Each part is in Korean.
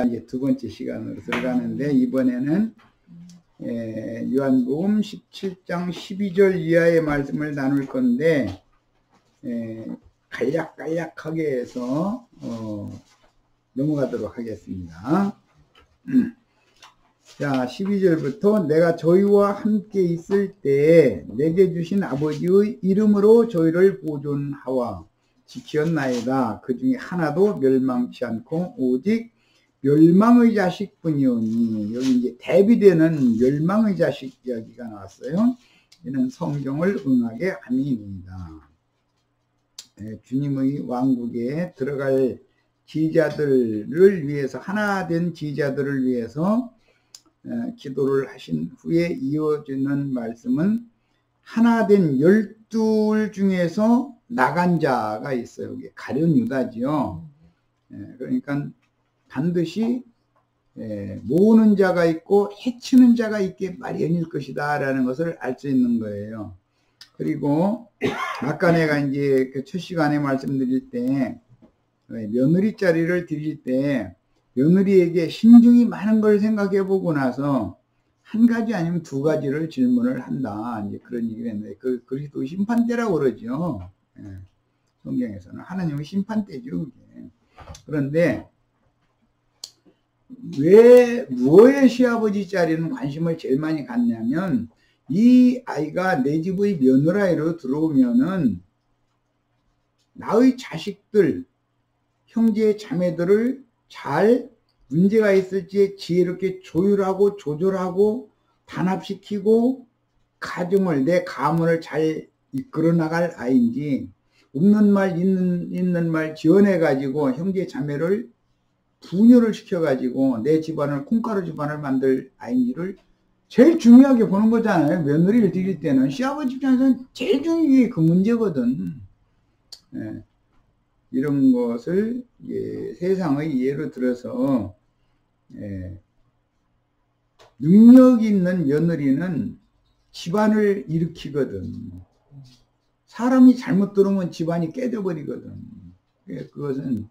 이제 두 번째 시간으로 들어가는데, 이번에는 요한복음 17장 12절 이하의 말씀을 나눌 건데, 간략간략하게 해서 넘어가도록 하겠습니다. 자, 12절부터 내가 저희와 함께 있을 때 내게 주신 아버지의 이름으로 저희를 보존하와 지키었나이다. 그 중에 하나도 멸망치 않고 오직 멸망의 자식뿐이오니, 여기 이제 대비되는 멸망의 자식 이야기가 나왔어요. 이는 성경을 응하게 함입니다. 주님의 왕국에 들어갈 지휘자들을 위해서, 하나된 지휘자들을 위해서 기도를 하신 후에 이어지는 말씀은 하나된 12 중에서 나간 자가 있어요. 가룟 유다지요. 그러니까 반드시 모으는 자가 있고 해치는 자가 있게 마련일 것이다 라는 것을 알 수 있는 거예요. 그리고 아까 내가 이제 그 첫 시간에 말씀드릴 때 며느리 자리를 드릴 때 며느리에게 신중히 많은 걸 생각해 보고 나서 한 가지 아니면 두 가지를 질문을 한다, 이제 그런 얘기를 했는데, 그 그리스도 심판대라고 그러죠. 성경에서는 하나님의 심판대죠. 그런데 왜 무엇에 시아버지 자리는 관심을 제일 많이 갖냐면, 이 아이가 내 집의 며느라이로 들어오면은 나의 자식들, 형제 자매들을 잘 문제가 있을지 지혜롭게 조율하고 조절하고 단합시키고 가정을, 내 가문을 잘 이끌어 나갈 아이인지, 없는 말 있는 말 지어내 가지고 형제 자매를 분열을 시켜 가지고 내 집안을 콩가루 집안을 만들 아이인지를 제일 중요하게 보는 거잖아요. 며느리를 드릴 때는 시아버지 입장에서는 제일 중요한 그 문제거든. 이런 것을 세상의 예로 들어서 능력 있는 며느리는 집안을 일으키거든. 사람이 잘못 들어오면 집안이 깨져버리거든. 그것은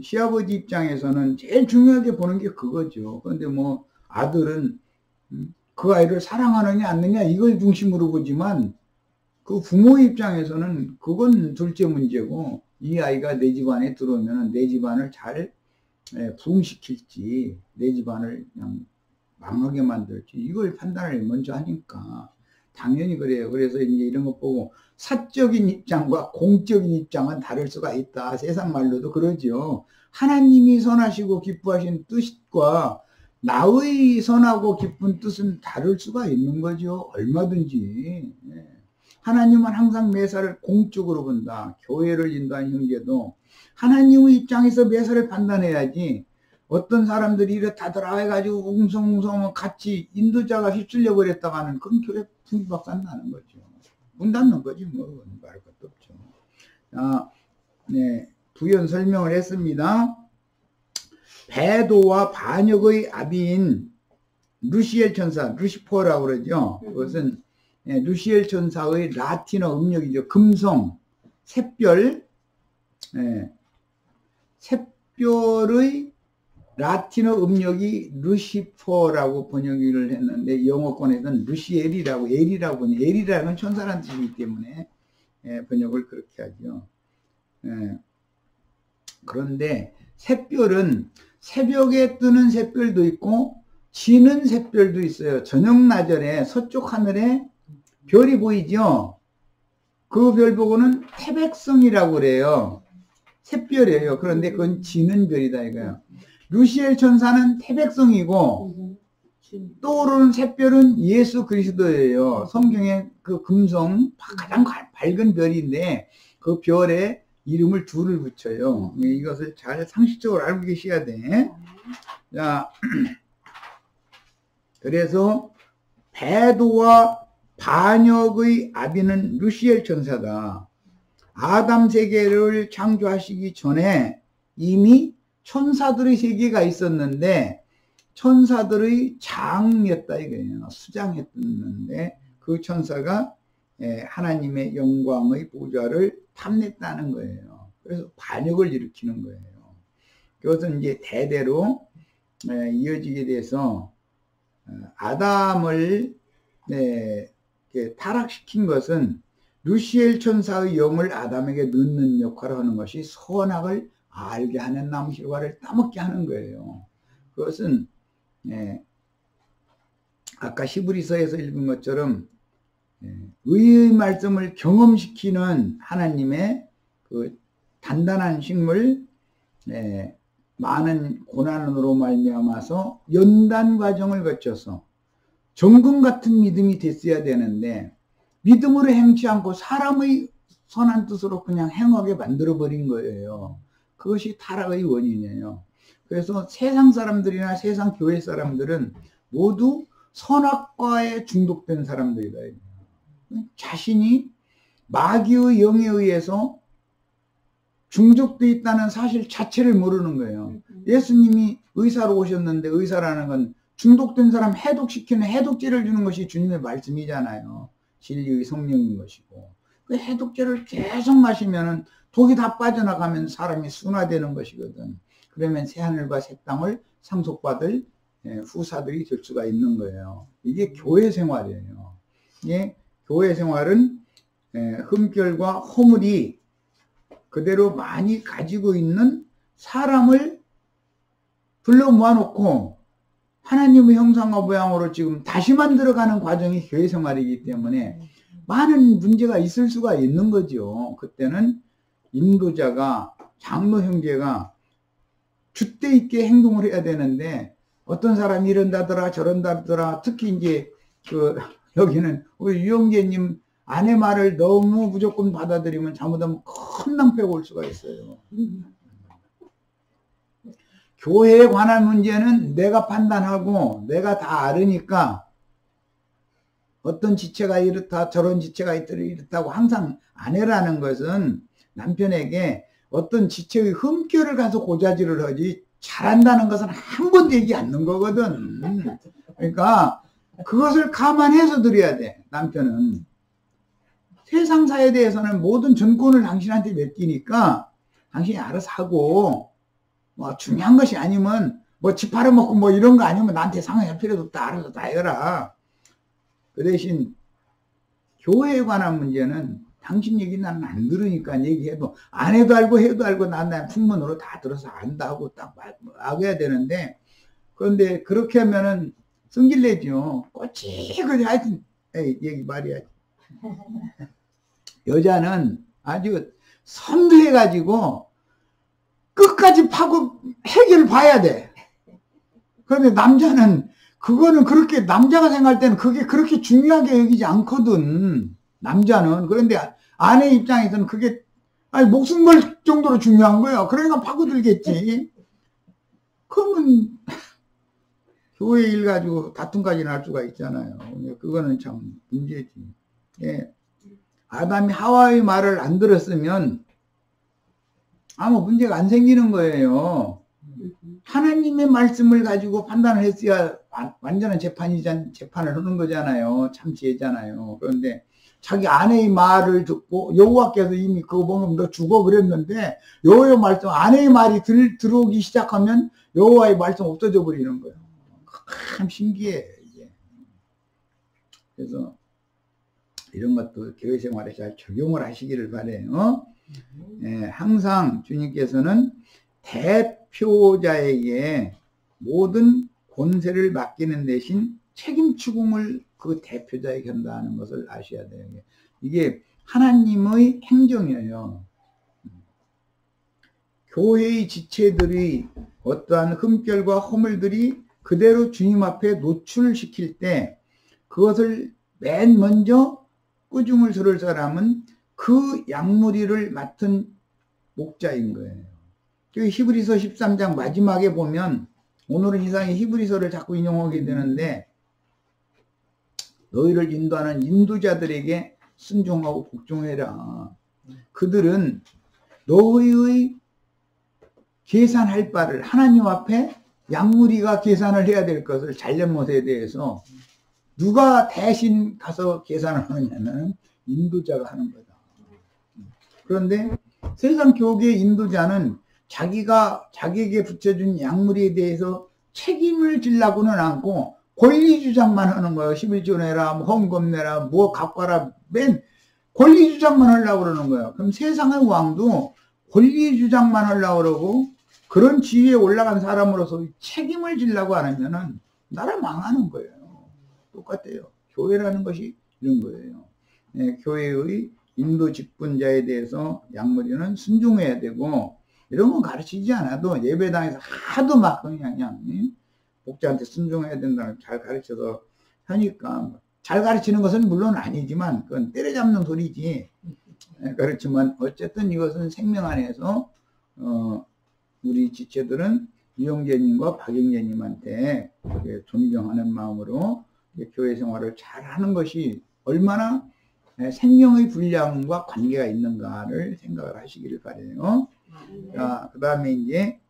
시아버지 입장에서는 제일 중요하게 보는 게 그거죠. 그런데 뭐 아들은 그 아이를 사랑하느냐 않느냐 이걸 중심으로 보지만, 그 부모 입장에서는 그건 둘째 문제고, 이 아이가 내 집안에 들어오면 내 집안을 잘 부흥시킬지 내 집안을 그냥 망하게 만들지, 이걸 판단을 먼저 하니까 당연히 그래요. 그래서 이제 이런 거 보고 사적인 입장과 공적인 입장은 다를 수가 있다. 세상 말로도 그러죠. 하나님이 선하시고 기뻐하신 뜻과 나의 선하고 기쁜 뜻은 다를 수가 있는 거죠. 얼마든지. 하나님은 항상 매사를 공적으로 본다. 교회를 인도한 형제도 하나님의 입장에서 매사를 판단해야지, 어떤 사람들이 이렇다더라 해가지고 웅성웅성 같이 인도자가 휩쓸려 버렸다가는 그건 교회 풍비박산 나는 거죠. 문 닫는 거지 뭐, 말할 것도 없죠. 자, 부연 설명을 했습니다. 배도와 반역의 아비인 루시엘 천사, 루시퍼라고 그러죠. 그것은 루시엘 천사의 라틴어 음력이죠. 금성, 샛별, 샛별의 라틴어 음력이 루시퍼라고 번역을 했는데, 영어권에서는 루시엘이라고, 엘이라고 번역, 엘이라는 건 천사라는 뜻이기 때문에 번역을 그렇게 하죠. 그런데 샛별은 새벽에 뜨는 샛별도 있고 지는 샛별도 있어요. 저녁 나절에 서쪽 하늘에 별이 보이죠. 그 별 보고는 태백성이라고 그래요. 샛별이에요. 그런데 그건 지는 별이다 이거예요. 루시엘 천사는 태백성이고 떠오르는 샛별은 예수 그리스도예요. 성경의 그 금성 가장 밝은 별인데 그 별에 이름을 둘을 붙여요. 이것을 잘 상식적으로 알고 계셔야 돼. 자, 그래서 배도와 반역의 아비는 루시엘 천사다. 아담 세계를 창조하시기 전에 이미 천사들의 세계가 있었는데 천사들의 장이었다 이거예요. 수장이었는데 그 천사가 하나님의 영광의 보좌를 탐냈다는 거예요. 그래서 반역을 일으키는 거예요. 그것은 이제 대대로 이어지게 돼서 아담을 타락시킨 것은 루시엘 천사의 영을 아담에게 넣는 역할을 하는 것이 선악을 알게 하는 나무 실과를 따먹게 하는 거예요. 그것은 아까 히브리서에서 읽은 것처럼 의의 말씀을 경험시키는 하나님의 그 단단한 식물, 많은 고난으로 말미암아서 연단 과정을 거쳐서 정금 같은 믿음이 됐어야 되는데 믿음으로 행치 않고 사람의 선한 뜻으로 그냥 행하게 만들어버린 거예요. 그것이 타락의 원인이에요. 그래서 세상 사람들이나 세상 교회 사람들은 모두 선악과에 중독된 사람들이다. 자신이 마귀의 영에 의해서 중독되어 있다는 사실 자체를 모르는 거예요. 예수님이 의사로 오셨는데 의사라는 건 중독된 사람 해독시키는 해독제를 주는 것이 주님의 말씀이잖아요. 진리의 성령인 것이고 그 해독제를 계속 마시면은 독이 다 빠져나가면 사람이 순화되는 것이거든. 그러면 새하늘과 새 땅을 상속받을 후사들이 될 수가 있는 거예요. 이게 교회 생활이에요. 이게 교회 생활은 흠결과 허물이 그대로 많이 가지고 있는 사람을 불러 모아놓고 하나님의 형상과 모양으로 지금 다시 만들어가는 과정이 교회 생활이기 때문에 많은 문제가 있을 수가 있는 거죠. 그때는 인도자가, 장로 형제가 줏대 있게 행동을 해야 되는데 어떤 사람이 이런다더라 저런다더라. 특히 이제 여기는 우리 유영재님 아내 말을 너무 무조건 받아들이면 잘못하면 큰 낭패가 올 수가 있어요. 교회에 관한 문제는 내가 판단하고 내가 다 알으니까 어떤 지체가 이렇다 저런 지체가 이렇다고 항상 아내라는 것은 남편에게 어떤 지체의 흠결을 가서 고자질을 하지 잘한다는 것은 한 번도 얘기 않는 거거든. 그러니까 그것을 감안해서 드려야 돼. 남편은 세상사에 대해서는 모든 전권을 당신한테 맡기니까 당신이 알아서 하고 뭐 중요한 것이 아니면 뭐 집 팔아먹고 뭐 이런 거 아니면 나한테 상의할 필요도 없다. 알아서 다 해라. 그 대신 교회에 관한 문제는 당신 얘기 나는 안 들으니까 얘기해도 안 해도 알고 해도 알고 난 풍문으로 다 들어서 안다 하고 딱 말해야 되는데 그런데 그렇게 하면은 성질내죠. 꼬치꼬치 하여튼 얘기 말이야. 여자는 아주 섬세해가지고 끝까지 파고 해결을 봐야 돼. 그런데 남자는 그거는 그렇게 남자가 생각할 때는 그게 그렇게 중요하게 여기지 않거든. 남자는. 그런데 아내 입장에서는 그게 아니 목숨 걸 정도로 중요한 거예요. 그러니까 파고들겠지. 그러면 교회 일 가지고 다툼까지 날 수가 있잖아요. 그거는 참 문제지. 예. 아담이 하와의 말을 안 들었으면 아무 문제가 안 생기는 거예요. 하나님의 말씀을 가지고 판단을 했어야 완전한 재판을 하는 거잖아요. 참 지혜잖아요. 그런데 자기 아내의 말을 듣고 여호와께서 이미 그거 보면 너 죽어 그랬는데 여호와의 말씀 아내의 말이 들어오기 시작하면 여호와의 말씀 없어져 버리는 거예요. 참 신기해 이게. 그래서 이런 것도 교회 생활에 잘 적용을 하시기를 바래요. 항상 주님께서는 대표자에게 모든 권세를 맡기는 대신 책임 추궁을 그 대표자에게 한다는 것을 아셔야 돼요. 이게 하나님의 행정이에요. 교회의 지체들이 어떠한 흠결과 허물들이 그대로 주님 앞에 노출시킬 때 그것을 맨 먼저 꾸중을 들을 사람은 그 양무리를 맡은 목자인 거예요. 히브리서 13장 마지막에 보면 오늘은 이상히 히브리서를 자꾸 인용하게 되는데 너희를 인도하는 인도자들에게 순종하고 복종해라. 그들은 너희의 계산할 바를 하나님 앞에 양무리가 계산을 해야 될 것을 잘잘못에 대해서 누가 대신 가서 계산을 하느냐면 인도자가 하는 거다. 그런데 세상 교계의 인도자는 자기에게 붙여준 약물에 대해서 책임을 지려고는 않고 권리 주장만 하는 거예요. 11조 내라, 뭐 헌금 내라, 뭐 갚아라, 맨 권리 주장만 하려고 그러는 거예요. 그럼 세상의 왕도 권리 주장만 하려고 그러고 그런 지위에 올라간 사람으로서 책임을 지려고 안 하면은 나라 망하는 거예요. 똑같아요. 교회라는 것이 이런 거예요. 교회의 인도 직분자에 대해서 양무리는 순종해야 되고 이런 건 가르치지 않아도 예배당에서 하도 막 그냥 목자한테 순종해야 된다고 잘 가르쳐서 하니까 잘 가르치는 것은 물론 아니지만 그건 때려잡는 소리지. 그렇지만 어쨌든 이것은 생명 안에서 우리 지체들은 이용재님과 박영재님한테 존경하는 마음으로 교회 생활을 잘 하는 것이 얼마나 생명의 분량과 관계가 있는가를 생각을 하시기를 바라요. 자, 그 다음에 이제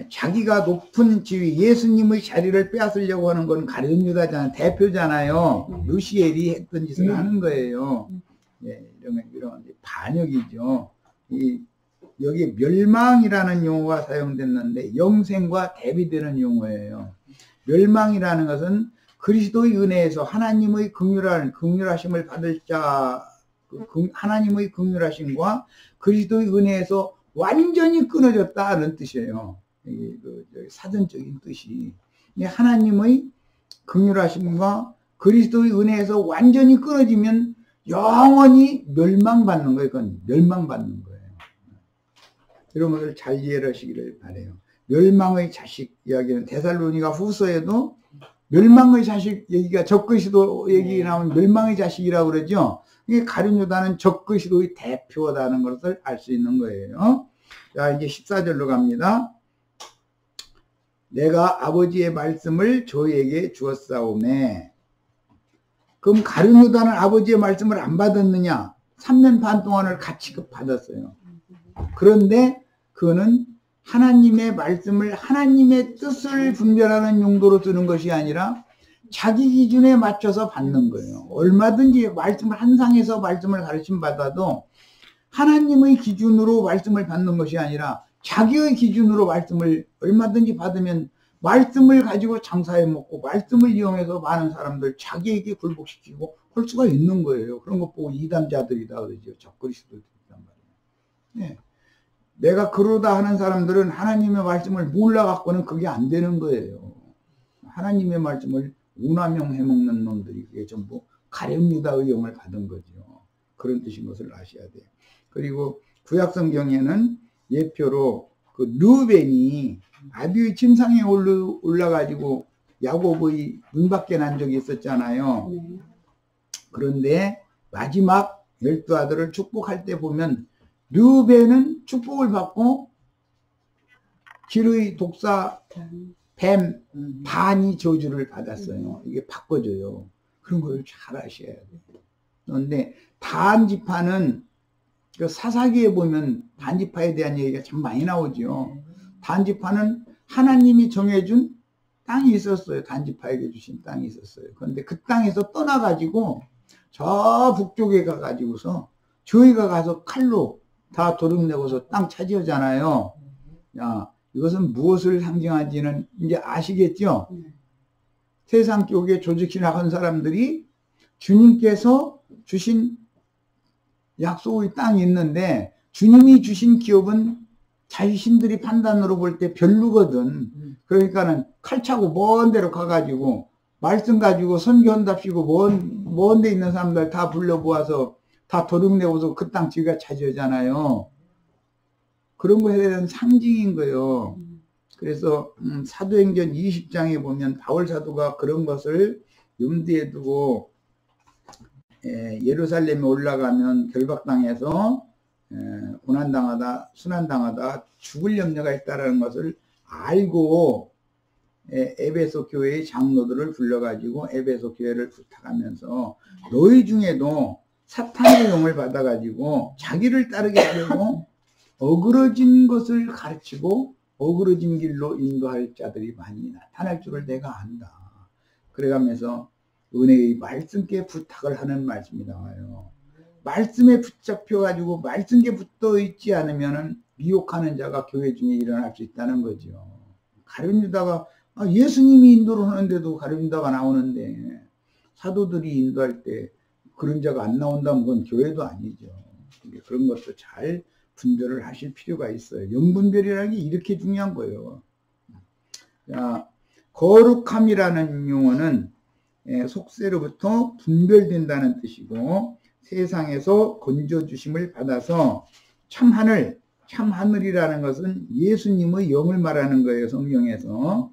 자기가 높은 지위, 예수님의 자리를 빼앗으려고 하는 건 가룟 유다잖아요. 대표잖아요. 루시엘이 했던 짓을 하는 거예요. 이런 반역이죠. 여기 멸망이라는 용어가 사용됐는데 영생과 대비되는 용어예요. 멸망이라는 것은 그리스도의 은혜에서 하나님의 긍휼하심을 받을 자, 하나님의 긍휼하심과 그리스도의 은혜에서 완전히 끊어졌다는 뜻이에요. 사전적인 뜻이. 하나님의 긍휼하심과 그리스도의 은혜에서 완전히 끊어지면 영원히 멸망받는 거예요. 그건 멸망받는 거예요. 이런 것을 잘 이해를 하시기를 바라요. 멸망의 자식 이야기는 데살로니가 후서에도 멸망의 자식 얘기가 적그리스도 얘기 나오면 멸망의 자식이라고 그러죠. 이게 가룟 유다는 적그리스도의 대표다는 것을 알 수 있는 거예요. 자, 이제 14절로 갑니다. 내가 아버지의 말씀을 저에게 주었사오매. 그럼 가룟 유다는 아버지의 말씀을 안 받았느냐? 3년 반 동안을 같이 받았어요. 그런데 그거는 하나님의 말씀을 하나님의 뜻을 분별하는 용도로 쓰는 것이 아니라 자기 기준에 맞춰서 받는 거예요. 얼마든지 말씀을 한상에서 말씀을 가르침 받아도 하나님의 기준으로 말씀을 받는 것이 아니라 자기의 기준으로 말씀을 얼마든지 받으면 말씀을 가지고 장사해 먹고 말씀을 이용해서 많은 사람들 자기에게 굴복시키고 할 수가 있는 거예요. 그런 것 보고 이단자들이다 그러죠. 적그리스도들이란 말이에요. 네. 내가 그러다 하는 사람들은 하나님의 말씀을 몰라갖고는 그게 안 되는 거예요. 하나님의 말씀을 우남용 해먹는 놈들이 그게 전부 가룟 유다의 영을 받은 거죠. 그런 뜻인 것을 아셔야 돼요. 그리고 구약성경에는 예표로 그 르벤이 아비의 침상에 올라가지고 야곱의 문 밖에 난 적이 있었잖아요. 그런데 마지막 12아들을 축복할 때 보면 르벤은 축복을 받고 길의 독사 뱀 반이 저주를 받았어요. 이게 바꿔줘요. 그런 걸 잘 아셔야 돼요. 그런데 단 지파는 그 사사기에 보면 단 지파에 대한 얘기가 참 많이 나오죠. 단 지파는 하나님이 정해준 땅이 있었어요. 단 지파에게 주신 땅이 있었어요. 그런데 그 땅에서 떠나가지고 저 북쪽에 가가지고서 저희가 가서 칼로 다 도둑내고서 땅 차지하잖아요. 야, 이것은 무엇을 상징하지는 이제 아시겠죠? 세상 쪽에 조직히 나간 사람들이 주님께서 주신 약속의 땅이 있는데 주님이 주신 기업은 자신들이 판단으로 볼 때 별로거든. 그러니까는 칼 차고 먼 데로 가가지고 말씀 가지고 선교한답시고 먼 데 있는 사람들 다 불러보아서 다 도둑내고서 그 땅 지가 차지하잖아요. 그런 거에 대한 상징인 거예요. 그래서 사도행전 20장에 보면 바울 사도가 그런 것을 염두에 두고 예루살렘에 올라가면 결박당해서 고난당하다 순환당하다 죽을 염려가 있다는 것을 알고 에베소 교회의 장로들을 불러가지고 에베소 교회를 부탁하면서 너희 중에도 사탄의 영을 받아가지고 자기를 따르게 하려고 어그러진 것을 가르치고 어그러진 길로 인도할 자들이 많이 나타날 줄을 내가 안다. 그래가면서 은혜의 말씀께 부탁을 하는 말씀이 나와요. 말씀에 붙잡혀가지고 말씀께 붙어 있지 않으면은 미혹하는 자가 교회 중에 일어날 수 있다는 거죠. 가룟유다가 예수님이 인도를 하는데도 가룟유다가 나오는데 사도들이 인도할 때 그런 자가 안 나온다면 그건 교회도 아니죠. 그런 것도 잘 분별을 하실 필요가 있어요. 영분별이라는 게 이렇게 중요한 거예요. 자, 거룩함이라는 용어는 속세로부터 분별된다는 뜻이고 세상에서 건져주심을 받아서 참하늘, 참하늘이라는 것은 예수님의 영을 말하는 거예요. 성경에서.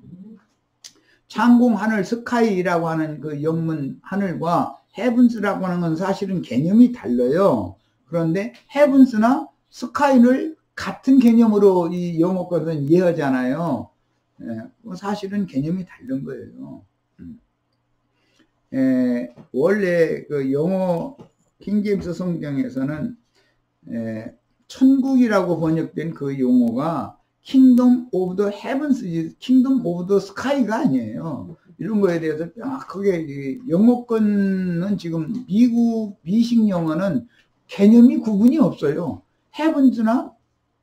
창공하늘, 스카이라고 하는 그 영문 하늘과 헤븐스라고 하는 건 사실은 개념이 달라요. 그런데 헤븐스나 스카이를 같은 개념으로 이 영어 것은 이해하잖아요. 사실은 개념이 다른 거예요. 원래 그 영어 킹제임스 성경에서는 천국이라고 번역된 그 용어가 Kingdom of the Heavens, Kingdom of the Sky가 아니에요. 이런 거에 대해서 그게 영어권은 지금 미식 영어는 개념이 구분이 없어요. Heavens나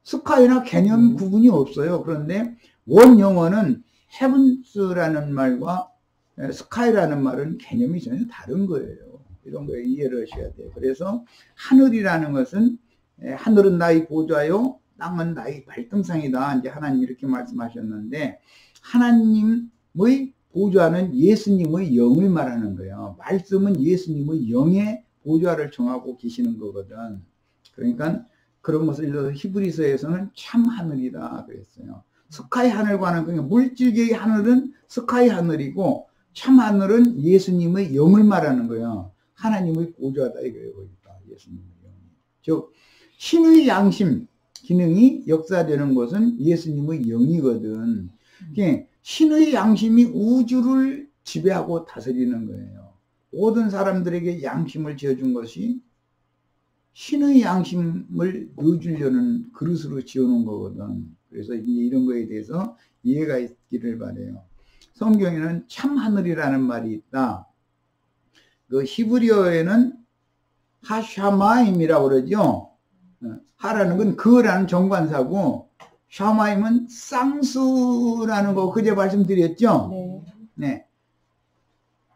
Sky나 개념 구분이 없어요. 그런데 원 영어는 Heavens라는 말과 Sky라는 말은 개념이 전혀 다른 거예요. 이런 거에 이해를 하셔야 돼요. 그래서 하늘이라는 것은 하늘은 나의 보좌요, 땅은 나의 발등상이다. 이제 하나님 이렇게 말씀하셨는데 하나님의 보좌는 예수님의 영을 말하는 거예요. 말씀은 예수님의 영의 보좌를 정하고 계시는 거거든. 그러니까 그런 것을 히브리서에서는 참 하늘이다 그랬어요. 스카이 하늘과는 그냥 물질계의 하늘은 스카이 하늘이고 참 하늘은 예수님의 영을 말하는 거예요. 하나님의 보좌다 이거예요. 그러니까 예수님의 영이. 즉 신의 양심 기능이 역사되는 것은 예수님의 영이거든. 신의 양심이 우주를 지배하고 다스리는 거예요. 모든 사람들에게 양심을 지어준 것이 신의 양심을 넣어주려는 그릇으로 지어놓은 거거든. 그래서 이런 거에 대해서 이해가 있기를 바라요. 성경에는 참 하늘이라는 말이 있다. 그 히브리어에는 하샤마임이라고 그러죠. 하라는 건 그라는 정관사고 샤마임은 쌍수라는 거 그제 말씀드렸죠. 네.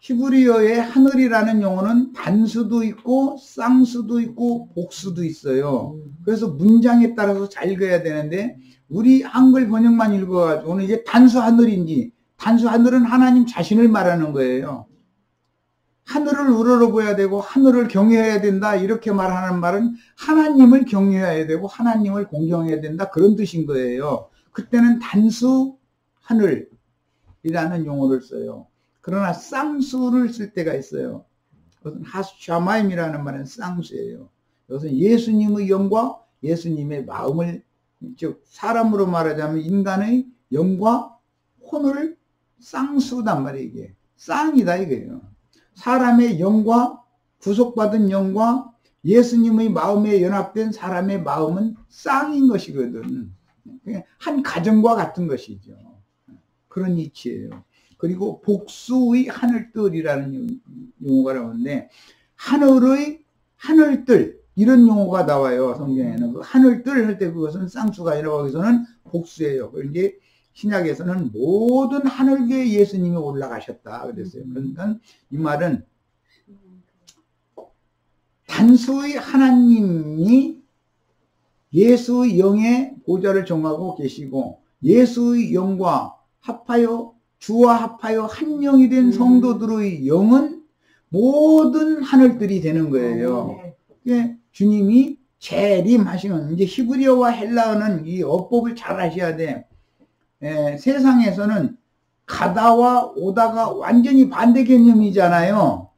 히브리어의 하늘이라는 용어는 단수도 있고 쌍수도 있고 복수도 있어요. 그래서 문장에 따라서 잘 읽어야 되는데 우리 한글 번역만 읽어가지고는 이게 단수 하늘인지, 단수 하늘은 하나님 자신을 말하는 거예요. 하늘을 우러러봐야 되고 하늘을 경외해야 된다 이렇게 말하는 말은 하나님을 경외해야 되고 하나님을 공경해야 된다 그런 뜻인 거예요. 그때는 단수 하늘이라는 용어를 써요. 그러나 쌍수를 쓸 때가 있어요. 그것은 하샤마임이라는 말은 쌍수예요. 이것은 예수님의 영과 예수님의 마음을, 즉 사람으로 말하자면 인간의 영과 혼을 쌍수단 말이에요. 이게 쌍이다 이거예요. 사람의 영과 구속받은 영과 예수님의 마음에 연합된 사람의 마음은 쌍인 것이거든. 한 가정과 같은 것이죠. 그런 이치예요. 그리고 복수의 하늘뜰이라는 용어가 나오는데 하늘의 하늘뜰 이런 용어가 나와요. 성경에는 그 하늘뜰 할 때 그것은 쌍수가 아니라 거기서는 복수예요. 그런데 신약에서는 모든 하늘계에 예수님이 올라가셨다 그랬어요. 그러니까 이 말은 단수의 하나님이 예수의 영의 보좌를 정하고 계시고 예수의 영과 합하여 주와 합하여 한 영이 된 성도들의 영은 모든 하늘들이 되는 거예요. 주님이 재림하시는, 이제 히브리어와 헬라어는 이 어법을 잘 아셔야 돼. 세상에서는 가다와 오다가 완전히 반대 개념이잖아요.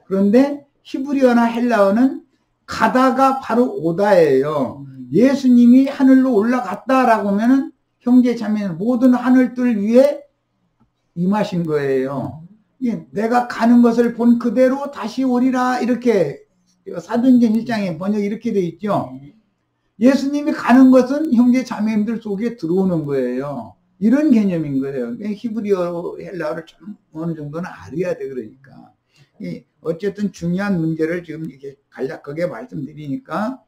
그런데 히브리어나 헬라어는 가다가 바로 오다예요. 예수님이 하늘로 올라갔다라고 하면은 형제 자매는 모든 하늘들 위에 임하신 거예요. 내가 가는 것을 본 그대로 다시 오리라 이렇게 사도행전 1장에 번역이 이렇게 돼 있죠. 예수님이 가는 것은 형제 자매님들 속에 들어오는 거예요. 이런 개념인 거예요. 히브리어 헬라어를 좀 어느 정도는 알아야 돼. 그러니까 어쨌든 중요한 문제를 지금 이렇게 간략하게 말씀드리니까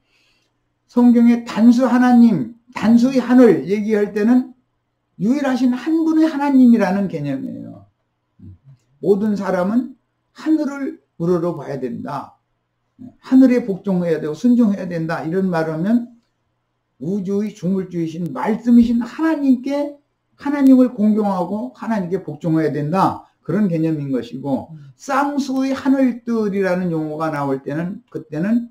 성경에 단수 하나님, 단수의 하늘 얘기할 때는 유일하신 한 분의 하나님이라는 개념이에요. 모든 사람은 하늘을 우러러 봐야 된다. 하늘에 복종해야 되고 순종해야 된다. 이런 말을 하면 우주의 중물주이신 말씀이신 하나님께 하나님을 공경하고 하나님께 복종해야 된다. 그런 개념인 것이고 쌍수의 하늘들이라는 용어가 나올 때는 그때는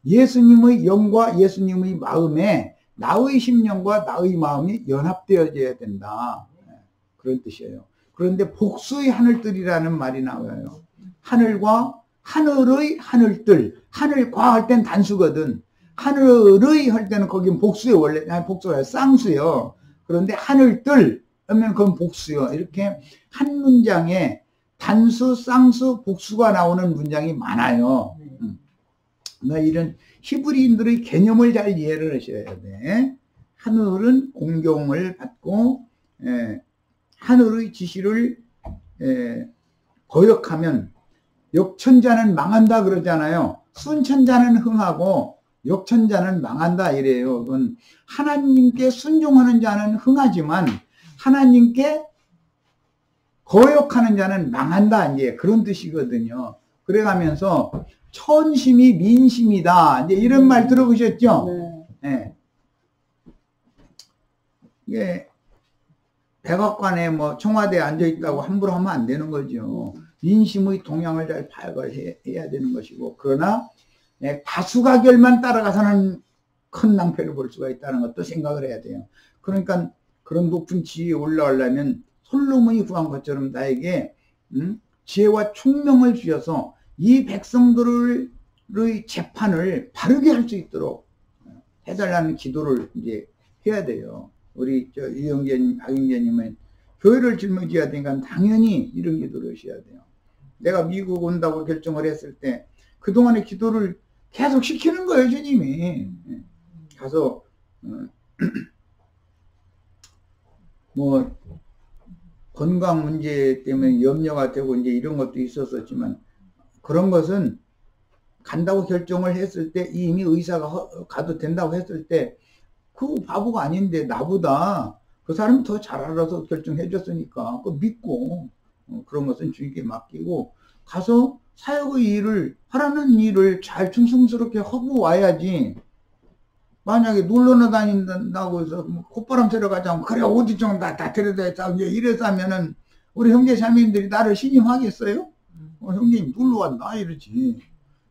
예수님의 영과 예수님의 마음에 나의 심령과 나의 마음이 연합되어져야 된다. 그런 뜻이에요. 그런데 복수의 하늘들이라는 말이 나와요. 하늘과 하늘의 하늘들, 하늘과 할 땐 단수거든. 하늘의 할 때는 거긴 복수예요. 원래 복수가 쌍수요. 그런데 하늘들 하면 그건 복수요. 이렇게 한 문장에 단수, 쌍수, 복수가 나오는 문장이 많아요. 이런 히브리인들의 개념을 잘 이해를 하셔야 돼. 하늘은 공경을 받고 하늘의 지시를 거역하면 역천자는 망한다 그러잖아요. 순천자는 흥하고 역천자는 망한다 이래요. 그건 하나님께 순종하는 자는 흥하지만 하나님께 거역하는 자는 망한다 이제 그런 뜻이거든요. 그래가면서 천심이 민심이다 이제 이런 말 들어보셨죠? 네. 이게 백악관에 뭐 청와대에 앉아 있다고 함부로 하면 안 되는 거죠. 민심의 동향을 잘 파악해야 되는 것이고, 그러나 다수가결만 따라가서는 큰 낭패를 볼 수가 있다는 것도 생각을 해야 돼요. 그러니까 그런 높은 지위에 올라가려면 솔로몬이 구한 것처럼 나에게 지혜와 총명을 주셔서 이 백성들의 재판을 바르게 할 수 있도록 해달라는 기도를 이제 해야 돼요. 우리 이영재님, 박영재님은 교회를 짊어져야 되니까 당연히 이런 기도를 하셔야 돼요. 내가 미국 온다고 결정을 했을 때 그동안의 기도를 계속 시키는 거예요, 주님이. 가서 뭐 건강 문제 때문에 염려가 되고 이제 이런 것도 있었었지만 그런 것은 간다고 결정을 했을 때 이미 의사가 가도 된다고 했을 때 그 바보가 아닌데 나보다 그 사람이 더 잘 알아서 결정해 줬으니까 그 믿고 그런 것은 주님께 맡기고 가서 사역의 일을 하라는 일을 잘 충성스럽게 하고 와야지. 만약에 놀러나 다닌다고 해서 뭐 콧바람 쐬러 가자면 그래 어디 좀 다 데려다 했다 이래서 하면은 우리 형제 자매님들이 나를 신임하겠어요? 형님 놀러 왔나 이러지.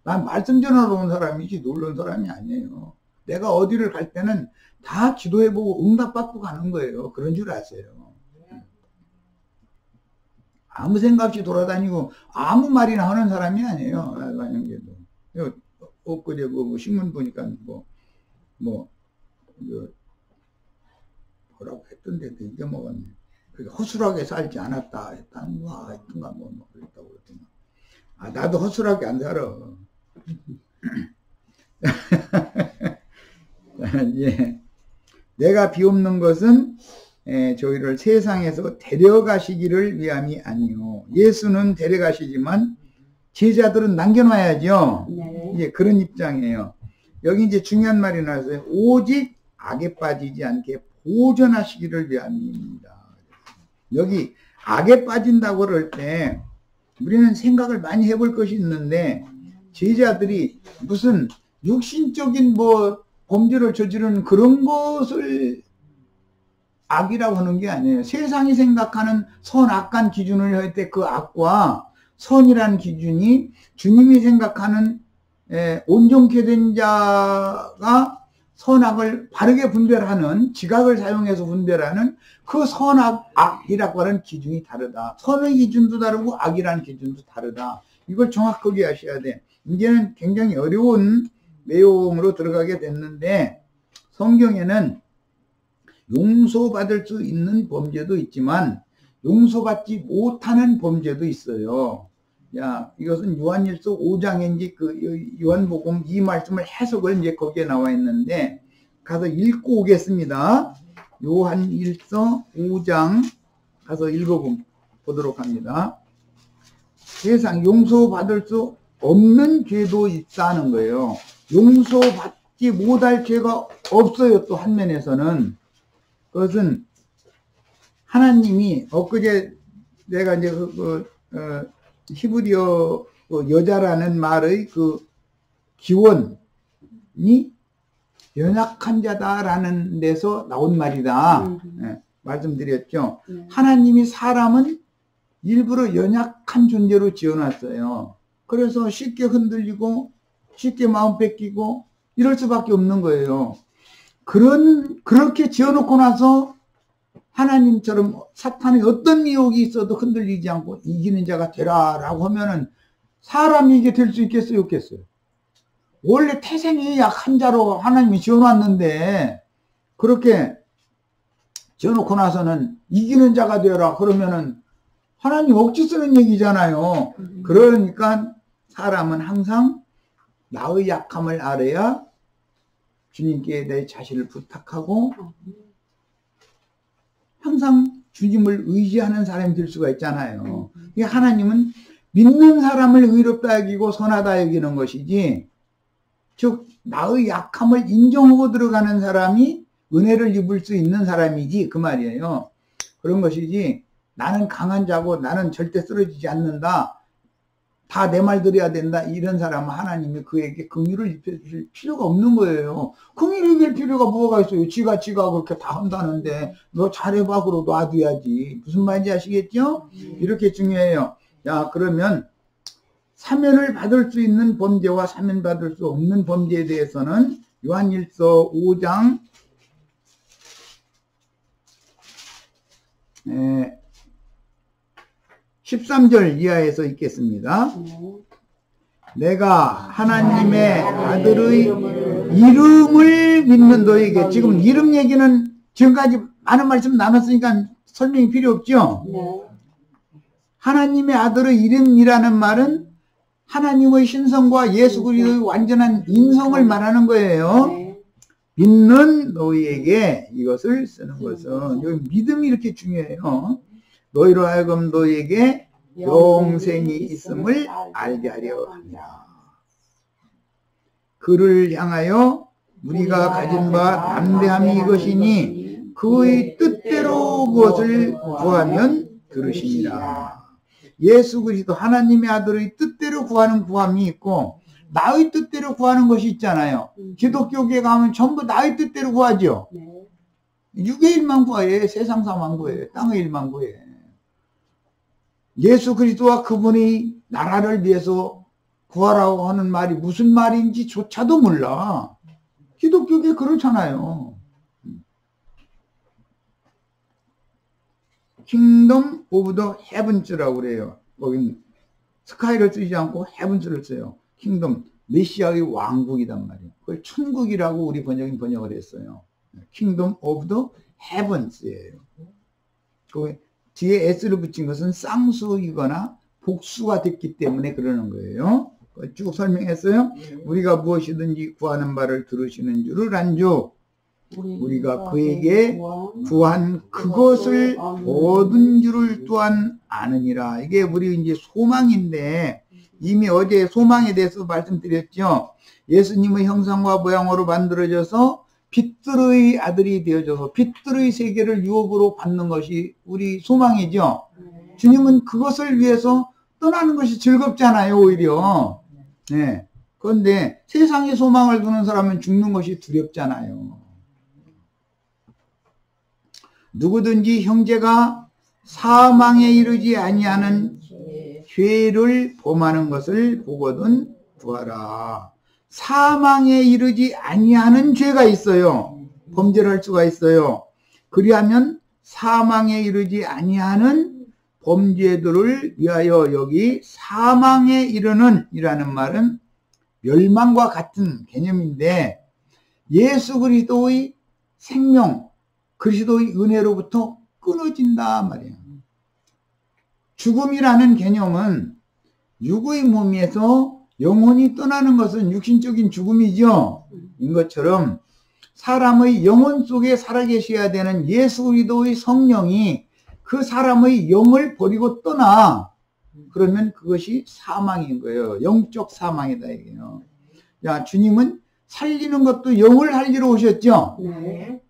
난 말씀 전하러 온 사람이지 놀러 온 사람이 아니에요. 내가 어디를 갈 때는 다 기도해보고 응답받고 가는 거예요. 그런 줄 아세요. 아무 생각 없이 돌아다니고 아무 말이나 하는 사람이 아니에요. 형제도. 엊그제 뭐 신문 보니까 뭐라고 했던데 잊어먹었네. 허술하게 살지 않았다 했다는 거 했던가 뭐 그랬다고 그랬더니 나도 허술하게 안 살아. 예. 내가 비옵는 것은 저희를 세상에서 데려가시기를 위함이 아니요. 예수는 데려가시지만 제자들은 남겨놔야죠. 네. 이제 그런 입장이에요. 여기 이제 중요한 말이 나왔어요. 오직 악에 빠지지 않게 보존하시기를 위함입니다. 여기 악에 빠진다고 그럴 때 우리는 생각을 많이 해볼 것이 있는데 제자들이 무슨 육신적인 뭐 범죄를 저지르는 그런 것을 악이라고 하는 게 아니에요. 세상이 생각하는 선악간 기준을 할 때 그 악과 선이라는 기준이 주님이 생각하는 온전케 된 자가 선악을 바르게 분별하는 지각을 사용해서 분별하는 그 선악, 악이라고 하는 기준이 다르다. 선의 기준도 다르고 악이라는 기준도 다르다. 이걸 정확하게 아셔야 돼. 이제는 굉장히 어려운 내용으로 들어가게 됐는데 성경에는 용서받을 수 있는 범죄도 있지만 용서받지 못하는 범죄도 있어요. 이것은 요한일서 5장에 이제 그 요한복음 이 말씀을 해석을 이제 거기에 나와 있는데 가서 읽고 오겠습니다. 요한일서 5장 가서 읽어보도록 합니다. 세상 용서받을 수 없는 죄도 있다는 거예요. 용서받지 짓지 못할 죄가 없어요. 또 한 면에서는. 그것은 하나님이 엊그제 내가 이제 히브리어 여자라는 말의 그 기원이 연약한 자다라는 데서 나온 말이다. 예, 말씀드렸죠. 하나님이 사람은 일부러 연약한 존재로 지어놨어요. 그래서 쉽게 흔들리고 쉽게 마음 뺏기고 이럴 수밖에 없는 거예요. 그렇게 지어놓고 나서 하나님처럼 사탄의 어떤 미혹이 있어도 흔들리지 않고 이기는 자가 되라 라고 하면은 사람이 이게 될 수 있겠어요, 없겠어요? 원래 태생이 약한 자로 하나님이 지어놨는데 그렇게 지어놓고 나서는 이기는 자가 되라 그러면은 하나님 억지 쓰는 얘기잖아요. 그러니까 사람은 항상 나의 약함을 알아야 주님께 내 자신을 부탁하고 항상 주님을 의지하는 사람이 될 수가 있잖아요. 하나님은 믿는 사람을 의롭다 여기고 선하다 여기는 것이지, 즉 나의 약함을 인정하고 들어가는 사람이 은혜를 입을 수 있는 사람이지 그 말이에요. 그런 것이지 나는 강한 자고 나는 절대 쓰러지지 않는다, 다 내 말 들어야 된다, 이런 사람은 하나님이 그에게 긍휼을 입혀줄 필요가 없는 거예요. 긍휼을 입힐 필요가 뭐가 있어요? 지가 그렇게 다 한다는데 너 잘해봐 그러고 놔둬야지. 무슨 말인지 아시겠죠? 이렇게 중요해요. 자, 그러면 사면을 받을 수 있는 범죄와 사면 받을 수 없는 범죄에 대해서는 요한일서 5장 13절 이하에서 읽겠습니다. 내가 하나님의 아들의 이름을 믿는 너에게, 지금 이름 얘기는 지금까지 많은 말씀 나눴으니까 설명이 필요 없죠? 하나님의 아들의 이름이라는 말은 하나님의 신성과 예수 그리스도의 완전한 인성을 말하는 거예요. 믿는 너희에게 이것을 쓰는 것은, 여기 믿음이 이렇게 중요해요. 너희로 하여금 너희에게 영생이 있음을 알게 하려 합니다. 그를 향하여 우리가 가진 바 담대함이 이것이니 그의 뜻대로 그것을 구하면 들으시니라. 예수 그리스도 하나님의 아들의 뜻대로 구하는 구함이 있고 나의 뜻대로 구하는 것이 있잖아요. 기독교계 가면 전부 나의 뜻대로 구하죠. 육의 일만 구해, 세상사만 구해, 땅의 일만 구해. 예수 그리스도와 그분이 나라를 위해서 구하라고 하는 말이 무슨 말인지 조차도 몰라. 기독교계 그렇잖아요. 킹덤 오브 더 헤븐스라고 그래요. 거긴 스카이를 쓰지 않고 헤븐스를 써요. 킹덤, 메시아의 왕국이란 말이에요. 그걸 천국이라고 우리 번역을 했어요. 킹덤 오브 더 헤븐스예요. 그 뒤에 s를 붙인 것은 쌍수이거나 복수가 됐기 때문에 그러는 거예요. 쭉 설명했어요. 우리가 무엇이든지 구하는 바를 들으시는 줄을 안죠. 우리가 그에게 구한 그것을 얻은 줄을 또한 아느니라. 이게 우리 이제 소망인데, 이미 어제 소망에 대해서 말씀드렸죠. 예수님의 형상과 모양으로 만들어져서 빛들의 아들이 되어져서 빛들의 세계를 유업으로 받는 것이 우리 소망이죠. 주님은 그것을 위해서 떠나는 것이 즐겁잖아요, 오히려. 네. 그런데 세상에 소망을 두는 사람은 죽는 것이 두렵잖아요. 누구든지 형제가 사망에 이르지 아니하는 죄를 범하는 것을 보거든 구하라. 사망에 이르지 아니하는 죄가 있어요. 범죄를 할 수가 있어요. 그리하면 사망에 이르지 아니하는 범죄들을 위하여, 여기 사망에 이르는 이라는 말은 멸망과 같은 개념인데, 예수 그리스도의 생명, 그리스도의 은혜로부터 끊어진다 말이에요. 죽음이라는 개념은 육의 몸에서 영혼이 떠나는 것은 육신적인 죽음이죠. 인 것처럼 사람의 영혼 속에 살아계셔야 되는 예수 그리스도의 성령이 그 사람의 영을 버리고 떠나, 그러면 그것이 사망인 거예요. 영적 사망이다 이게요. 야, 주님은 살리는 것도 영을 살리러 오셨죠. 네.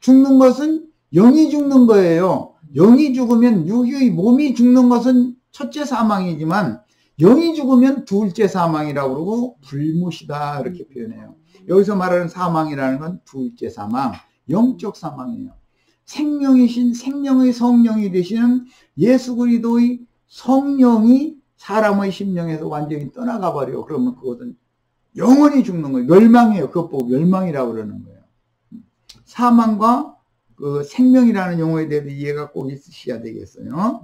죽는 것은 영이 죽는 거예요. 영이 죽으면 육의 몸이 죽는 것은 첫째 사망이지만 영이 죽으면 둘째 사망이라고 그러고 불못이다 이렇게 표현해요. 여기서 말하는 사망이라는 건 둘째 사망, 영적 사망이에요. 생명이신 생명의 성령이 되시는 예수 그리스도의 성령이 사람의 심령에서 완전히 떠나가 버려. 그러면 그것은 영원히 죽는 거예요. 멸망이에요. 그것 보고 멸망이라고 그러는 거예요. 사망과 그 생명이라는 용어에 대해서 이해가 꼭 있으셔야 되겠어요.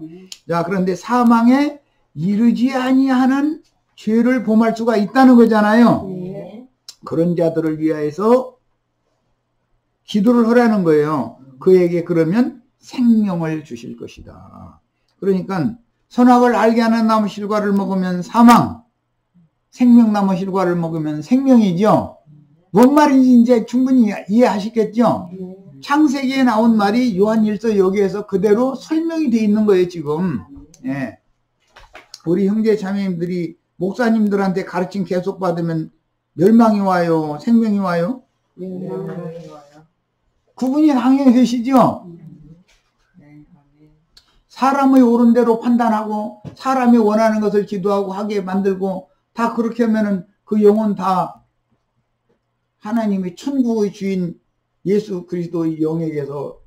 자, 그런데 사망에 이르지 아니하는 죄를 범할 수가 있다는 거잖아요. 네. 그런 자들을 위하여서 기도를 하라는 거예요. 그에게 그러면 생명을 주실 것이다. 그러니까 선악을 알게 하는 나무 실과를 먹으면 사망, 생명나무 실과를 먹으면 생명이죠. 뭔 말인지 이제 충분히 이해하시겠죠? 창세기에 나온 말이 요한일서 여기에서 그대로 설명이 돼 있는 거예요, 지금. 예. 우리 형제 자매님들이 목사님들한테 가르침 계속 받으면 멸망이 와요? 생명이 와요? 구분이 당연히 되시죠? 사람의 옳은 대로 판단하고 사람이 원하는 것을 기도하고 하게 만들고 다 그렇게 하면은 그 영혼 다 하나님의 천국의 주인 예수 그리스도의 영에게서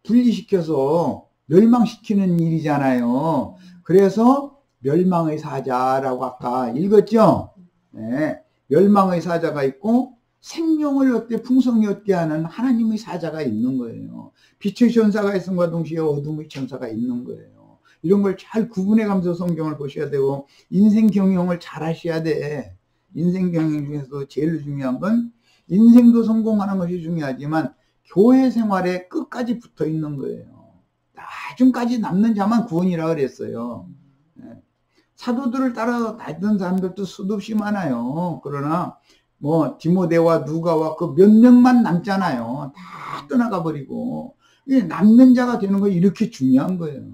분리시켜서 멸망시키는 일이잖아요. 그래서 멸망의 사자라고 아까 읽었죠? 네. 멸망의 사자가 있고 생명을 얻게 풍성히 얻게 하는 하나님의 사자가 있는 거예요. 빛의 천사가 있음과 동시에 어둠의 천사가 있는 거예요. 이런 걸 잘 구분해가면서 성경을 보셔야 되고 인생 경영을 잘 하셔야 돼. 인생 경영 중에서도 제일 중요한 건 인생도 성공하는 것이 중요하지만 교회 생활에 끝까지 붙어 있는 거예요. 나중까지 남는 자만 구원이라 그랬어요. 사도들을 따라 다니던 사람들도 수도 없이 많아요. 그러나 뭐 디모데와 누가와 그 몇 명만 남잖아요. 다 떠나가 버리고 남는 자가 되는 거 이렇게 중요한 거예요.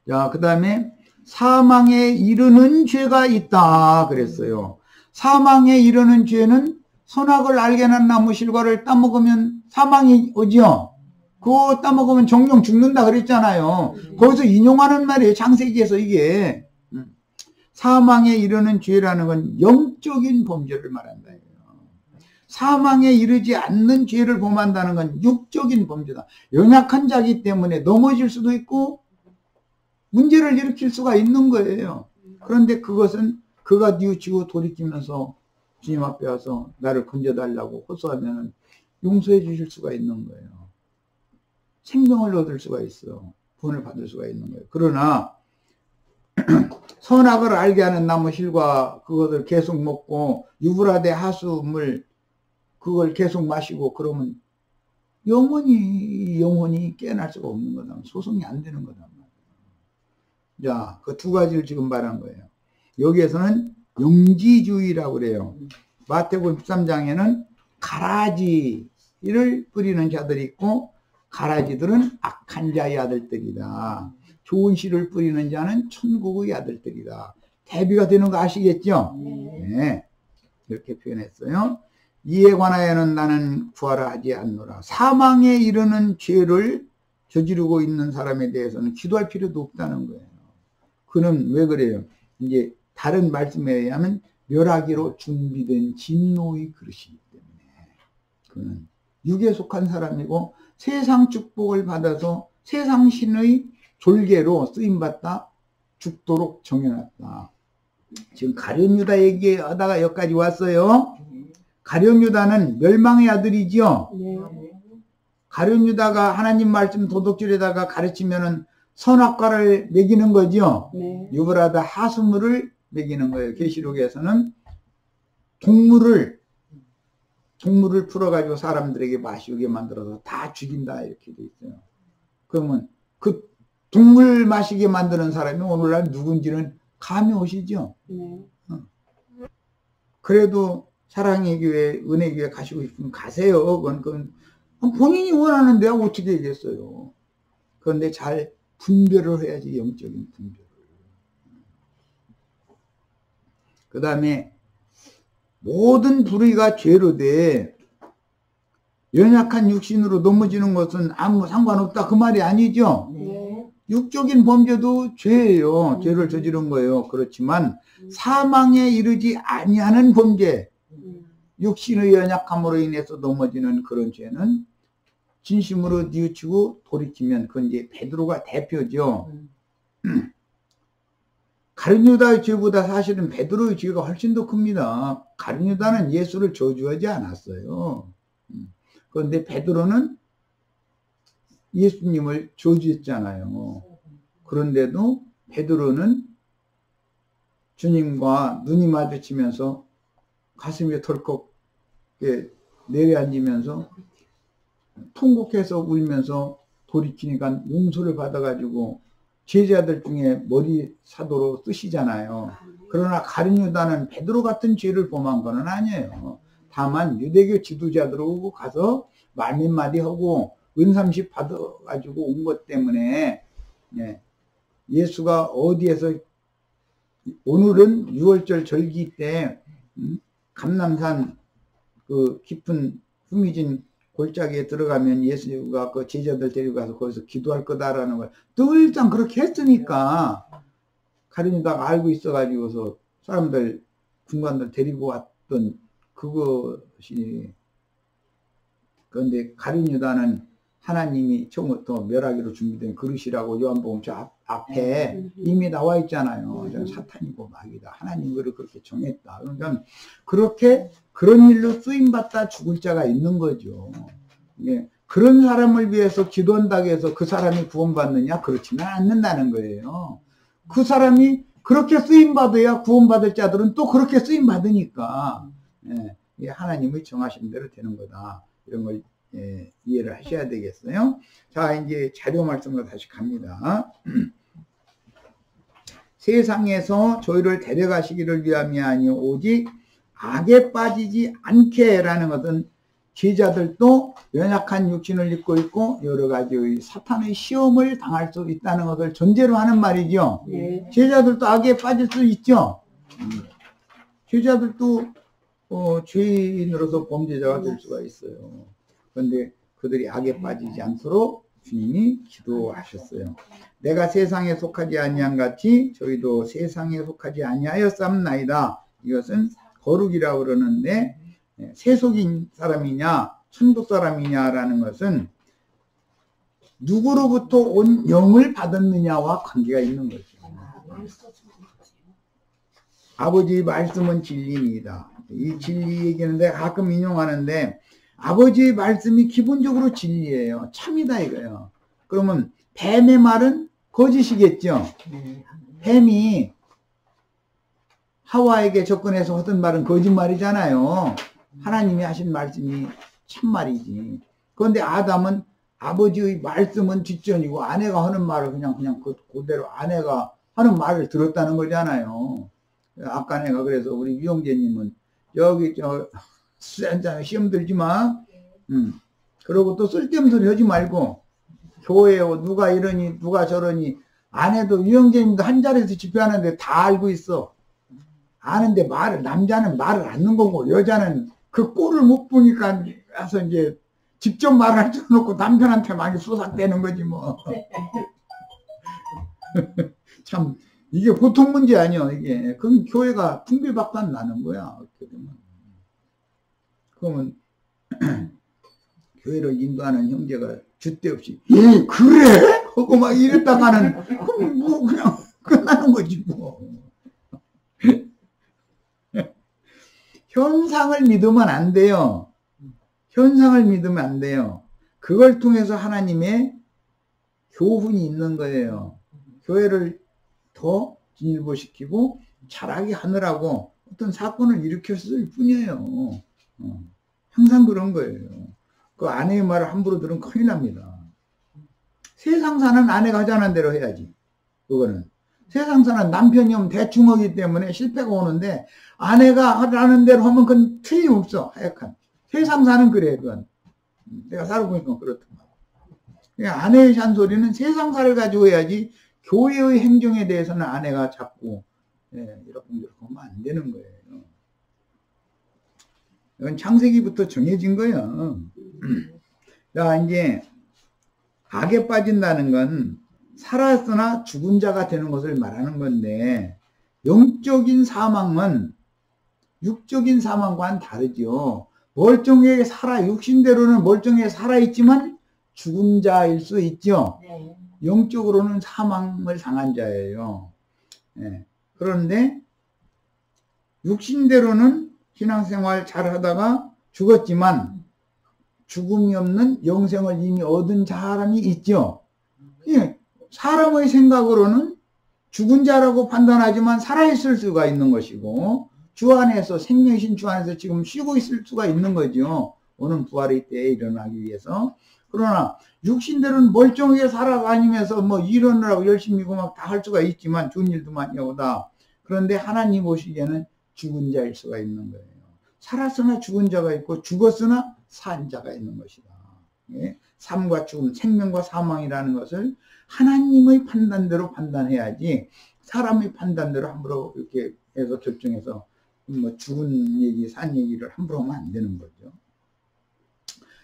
자, 그 다음에 사망에 이르는 죄가 있다 그랬어요. 사망에 이르는 죄는 선악을 알게 하는 나무 실과를 따먹으면 사망이 오죠. 그거 따먹으면 정령 죽는다 그랬잖아요. 거기서 인용하는 말이에요. 창세기에서 이게. 사망에 이르는 죄라는 건 영적인 범죄를 말한다. 사망에 이르지 않는 죄를 범한다는 건 육적인 범죄다. 연약한 자기 때문에 넘어질 수도 있고 문제를 일으킬 수가 있는 거예요. 그런데 그것은 그가 뉘우치고 돌이키면서 주님 앞에 와서 나를 건져달라고 호소하면 용서해 주실 수가 있는 거예요. 생명을 얻을 수가 있어. 구원을 받을 수가 있는 거예요. 그러나 선악을 알게 하는 나무 실과 그것을 계속 먹고 유브라데 하수물 그걸 계속 마시고 그러면 영혼이 깨어날 수가 없는 거다. 소송이 안 되는 거다. 자, 그 두 가지를 지금 말한 거예요. 여기에서는 영지주의라고 그래요. 마태복음 13장에는 가라지를 뿌리는 자들이 있고 가라지들은 악한 자의 아들들이다. 좋은 씨를 뿌리는 자는 천국의 아들들이다. 대비가 되는 거 아시겠죠? 네. 이렇게 표현했어요. 이에 관하여는 나는 구하라 하지 않노라. 사망에 이르는 죄를 저지르고 있는 사람에 대해서는 기도할 필요도 없다는 거예요. 그는 왜 그래요? 이제 다른 말씀에 의하면 멸하기로 준비된 진노의 그릇이기 때문에 그는 육에 속한 사람이고 세상 축복을 받아서 세상 신의 졸개로 쓰임받다 죽도록 정해놨다. 지금 가룟 유다 얘기하다가 여기까지 왔어요. 가룟 유다는 멸망의 아들이죠. 가룟 유다가 하나님 말씀 도둑질에다가 가르치면은 선악과를 먹이는 거죠. 유브라데 하수물을 먹이는 거예요. 계시록에서는 동물을 풀어가지고 사람들에게 마시게 만들어서 다 죽인다 이렇게 돼 있어요. 그러면 그 동물 마시게 만드는 사람이 오늘날 누군지는 감이 오시죠. 그래도 사랑의 교회, 은혜 교회 가시고 싶으면 가세요. 그건 본인이 원하는 데가 어떻게 되겠어요. 그런데 잘 분별을 해야지, 영적인 분별을. 그 다음에 모든 불의가 죄로 돼 연약한 육신으로 넘어지는 것은 아무 상관없다 그 말이 아니죠. 네. 육적인 범죄도 죄예요. 죄를 저지른 거예요. 그렇지만 사망에 이르지 아니하는 범죄, 육신의 연약함으로 인해서 넘어지는 그런 죄는 진심으로 뉘우치고 돌이키면 그건 이제 베드로가 대표죠. 가룟 유다의 죄보다 사실은 베드로의 죄가 훨씬 더 큽니다. 가룟 유다는 예수를 저주하지 않았어요. 그런데 베드로는 예수님을 저주했잖아요. 그런데도 베드로는 주님과 눈이 마주치면서 가슴에 덜컥 내려앉으면서 통곡해서 울면서 돌이키니까 용서를 받아가지고 제자들 중에 머리 사도로 쓰시잖아요. 그러나 가룟 유다는 베드로 같은 죄를 범한 건 아니에요. 다만 유대교 지도자들하고 가서 말 몇 마디 하고 은삼십 받아가지고 온 것 때문에 예수가 어디에서 오늘은 6월절 절기 때 감람산 그 깊은 후미진 골짜기에 들어가면 예수가 그 제자들 데리고 가서 거기서 기도할 거다라는 걸 늘상 그렇게 했으니까 가룟 유다가 알고 있어가지고서 사람들 군관들 데리고 왔던 그것이. 그런데 가룟 유다는 하나님이 처음부터 멸하기로 준비된 그릇이라고 요한복음 저 앞에 이미 나와 있잖아요. 사탄이고 마귀다. 하나님 그를 그렇게 정했다. 그러니까 그렇게 그런 일로 쓰임받다 죽을 자가 있는 거죠. 그런 사람을 위해서 기도한다고 해서 그 사람이 구원받느냐? 그렇지는 않는다는 거예요. 그 사람이 그렇게 쓰임받아야 구원받을 자들은 또 그렇게 쓰임받으니까 하나님의 정하신 대로 되는 거다. 이런 걸 이해를 하셔야 되겠어요. 자, 이제 자료 말씀으로 다시 갑니다. 세상에서 저희를 데려가시기를 위함이 아니요 오직 악에 빠지지 않게라는 것은 제자들도 연약한 육신을 입고 있고 여러 가지의 사탄의 시험을 당할 수 있다는 것을 전제로 하는 말이죠. 네. 제자들도 악에 빠질 수 있죠. 제자들도 죄인으로서 범죄자가 될 수가 있어요. 그런데 그들이 악에 빠지지 않도록 주님이 기도하셨어요. 내가 세상에 속하지 아니한 같이 저희도 세상에 속하지 아니하였삼나이다. 이것은 거룩이라고 그러는데 세속인 사람이냐 천국 사람이냐라는 것은 누구로부터 온 영을 받았느냐와 관계가 있는 거죠. 아버지의 말씀은 진리입니다. 이 진리 얘기는 내가 가끔 인용하는데 아버지의 말씀이 기본적으로 진리예요. 참이다 이거예요. 그러면 뱀의 말은 거짓이겠죠. 뱀이 하와에게 접근해서 하던 말은 거짓말이잖아요. 하나님이 하신 말씀이 참말이지. 그런데 아담은 아버지의 말씀은 뒷전이고 아내가 하는 말을 그냥 그대로 아내가 하는 말을 들었다는 거잖아요. 아까 내가 그래서 우리 유영재님은 여기 시험 들지 마. 그러고 또 쓸데없는 소리 하지 말고 교회에 누가 이러니 누가 저러니 아내도 유영재님도 한 자리에서 집회하는데 다 알고 있어. 아는데 남자는 말을 않는 거고 여자는 그 꼴을 못 보니까 가서 이제 직접 말할 줄 놓고 남편한테 많이 수삭대는 거지 뭐. 참 이게 보통 문제 아니야 이게. 그럼 교회가 풍비박산 나는 거야. 어떻게 되면. 그러면 교회를 인도하는 형제가 줏대 없이 그래? 하고 막 이랬다가는 그럼 뭐 그냥 끝나는 거지 뭐. 현상을 믿으면 안 돼요. 현상을 믿으면 안 돼요. 그걸 통해서 하나님의 교훈이 있는 거예요. 교회를 더 진일보시키고 잘하게 하느라고 어떤 사건을 일으켰을 뿐이에요. 항상 그런 거예요. 그 아내의 말을 함부로 들으면 큰일 납니다. 세상 사는 아내가 하자는 대로 해야지. 그거는. 세상 사는 남편이 오면 대충 하기 때문에 실패가 오는데 아내가 하라는 대로 하면 그건 틀림없어. 하여간. 세상 사는 그래 그건. 내가 살고 보니까 그렇더만. 아내의 잔소리는 세상사를 가지고 해야지 교회의 행정에 대해서는 아내가 자꾸 예, 이러쿵저러쿵 하면 안 되는 거예요. 이건 창세기부터 정해진 거예요. 자, 이제 악에 빠진다는 건 살았으나 죽은 자가 되는 것을 말하는 건데, 영적인 사망은 육적인 사망과는 다르죠. 멀쩡하게 육신대로는 멀쩡하게 살아있지만 죽은 자일 수 있죠. 네. 영적으로는 사망을 당한 자예요. 예. 그런데 육신대로는 신앙생활 잘 하다가 죽었지만 죽음이 없는 영생을 이미 얻은 사람이 있죠. 예. 사람의 생각으로는 죽은 자라고 판단하지만 살아있을 수가 있는 것이고, 주 안에서, 생명이신 주 안에서 지금 쉬고 있을 수가 있는 거죠. 오는 부활의 때에 일어나기 위해서. 그러나 육신대로는 멀쩡하게 살아다니면서 뭐 일어나라고 열심히 막 다 할 수가 있지만 좋은 일도 많이 오다. 그런데 하나님 보시기에는 죽은 자일 수가 있는 거예요. 살았으나 죽은 자가 있고 죽었으나 산 자가 있는 것이다. 예? 삶과 죽음, 생명과 사망이라는 것을 하나님의 판단대로 판단해야지 사람의 판단대로 함부로 이렇게 해서 결정해서 뭐 죽은 얘기, 산 얘기를 함부로 하면 안 되는 거죠.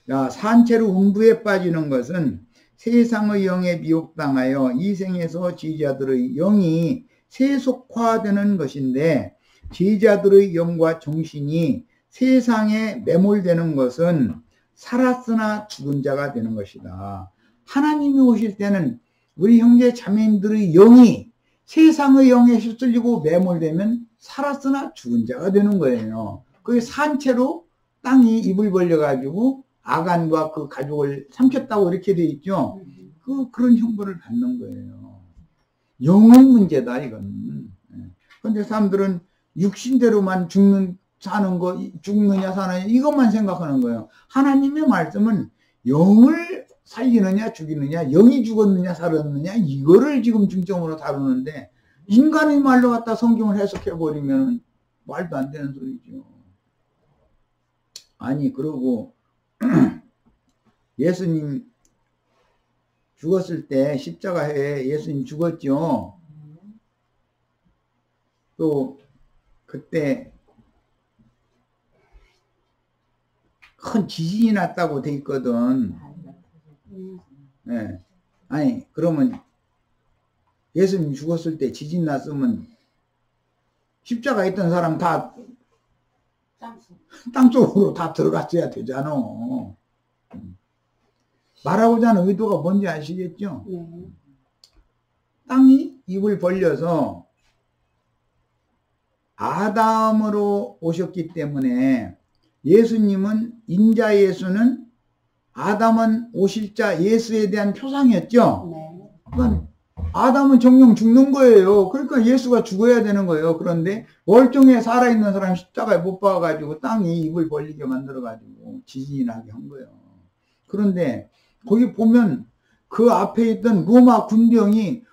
자, 산채로 음부에 빠지는 것은 세상의 영에 미혹당하여 이 생에서 제자들의 영이 세속화되는 것인데, 제자들의 영과 정신이 세상에 매몰되는 것은 살았으나 죽은 자가 되는 것이다. 하나님이 오실 때는 우리 형제 자매님들의 영이 세상의 영에 휩쓸리고 매몰되면 살았으나 죽은 자가 되는 거예요. 그게 산채로 땅이 입을 벌려가지고 아간과 그 가족을 삼켰다고 이렇게 돼 있죠. 그런 형벌을 받는 거예요. 영의 문제다, 이건. 그런데 사람들은 육신대로만 사는 거, 죽느냐 사느냐 이것만 생각하는 거예요. 하나님의 말씀은 영을 살리느냐 죽이느냐, 영이 죽었느냐 살았느냐 이거를 지금 중점으로 다루는데, 인간의 말로 갖다 성경을 해석해버리면 말도 안 되는 소리죠. 아니, 그러고 예수님 죽었을 때 십자가에 예수님 죽었죠. 또 그때 큰 지진이 났다고 돼 있거든. 네. 아니, 그러면 예수님 죽었을 때 지진 났으면 십자가에 있던 사람 다 땅속으로 다 들어갔어야 되잖아. 말하고자 하는 의도가 뭔지 아시겠죠? 땅이 입을 벌려서 아담으로 오셨기 때문에, 예수님은, 인자 예수는 아담은 오실 자 예수에 대한 표상이었죠. 그러니까 아담은 정령 죽는 거예요. 그러니까 예수가 죽어야 되는 거예요. 그런데 멀쩡해 살아있는 사람 십자가에 못 박아가지고 땅이 입을 벌리게 만들어가지고 지진이 나게 한 거예요. 그런데 거기 보면 그 앞에 있던 로마 군병이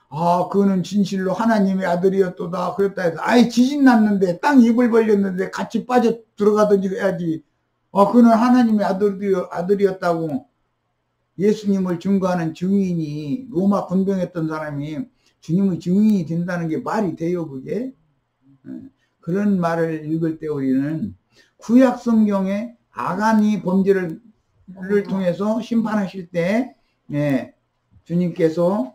그거는 진실로 하나님의 아들이었도다 그랬다 해서, 아예 지진 났는데 땅 입을 벌렸는데 같이 빠져 들어가든지 해야지. 그거는 하나님의 아들이었다고 예수님을 증거하는 증인이, 로마 군병했던 사람이 주님의 증인이 된다는 게 말이 돼요, 그게? 그런 말을 읽을 때 우리는 구약 성경에 아간이 범죄를 통해서 심판하실 때, 주님께서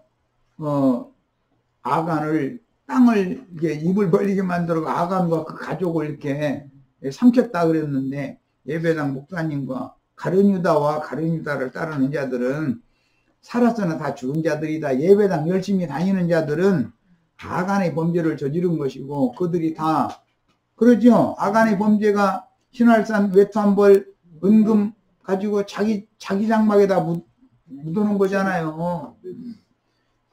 아간을, 땅을 이렇게 입을 벌리게 만들어 아간과 그 가족을 이렇게 삼켰다 그랬는데, 예배당 목사님과 가룟유다와 가룟유다를 따르는 자들은 살았으나 다 죽은 자들이다. 예배당 열심히 다니는 자들은 아간의 범죄를 저지른 것이고, 그들이 다 그러죠. 아간의 범죄가 신활산 외투한벌 은금 가지고 자기 장막에다 묻어놓은 거잖아요.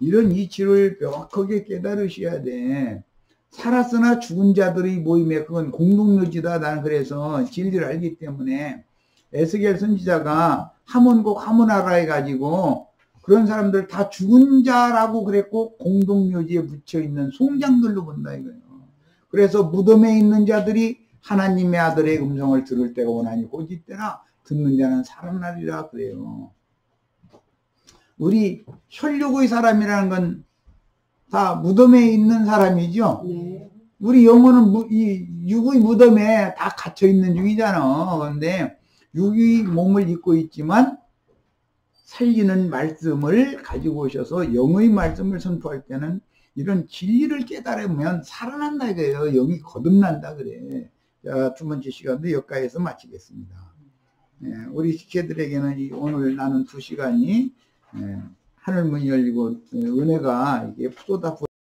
이런 이치를 명확하게 깨달으셔야 돼. 살았으나 죽은 자들의 모임에 그건 공동묘지다. 나는 그래서 진리를 알기 때문에 에스겔 선지자가 하몬국 하모나라 해가지고 그런 사람들 다 죽은 자라고 그랬고 공동묘지에 묻혀있는 송장들로 본다 이거예요. 그래서 무덤에 있는 자들이 하나님의 아들의 음성을 들을 때가 오나니 호짓되나 듣는 자는 살아나리라 그래요. 우리 혈육의 사람이라는 건 다 무덤에 있는 사람이죠. 우리 영혼은 이 육의 무덤에 다 갇혀 있는 중이잖아. 그런데 육의 몸을 입고 있지만 살리는 말씀을 가지고 오셔서 영의 말씀을 선포할 때는 이런 진리를 깨달으면 살아난다 이거예요. 영이 거듭난다 그래. 자, 두 번째 시간도 여기까지서 마치겠습니다. 우리 지체들에게는 오늘 나눈 2시간이 하늘문이 열리고 은혜가 이게 쏟아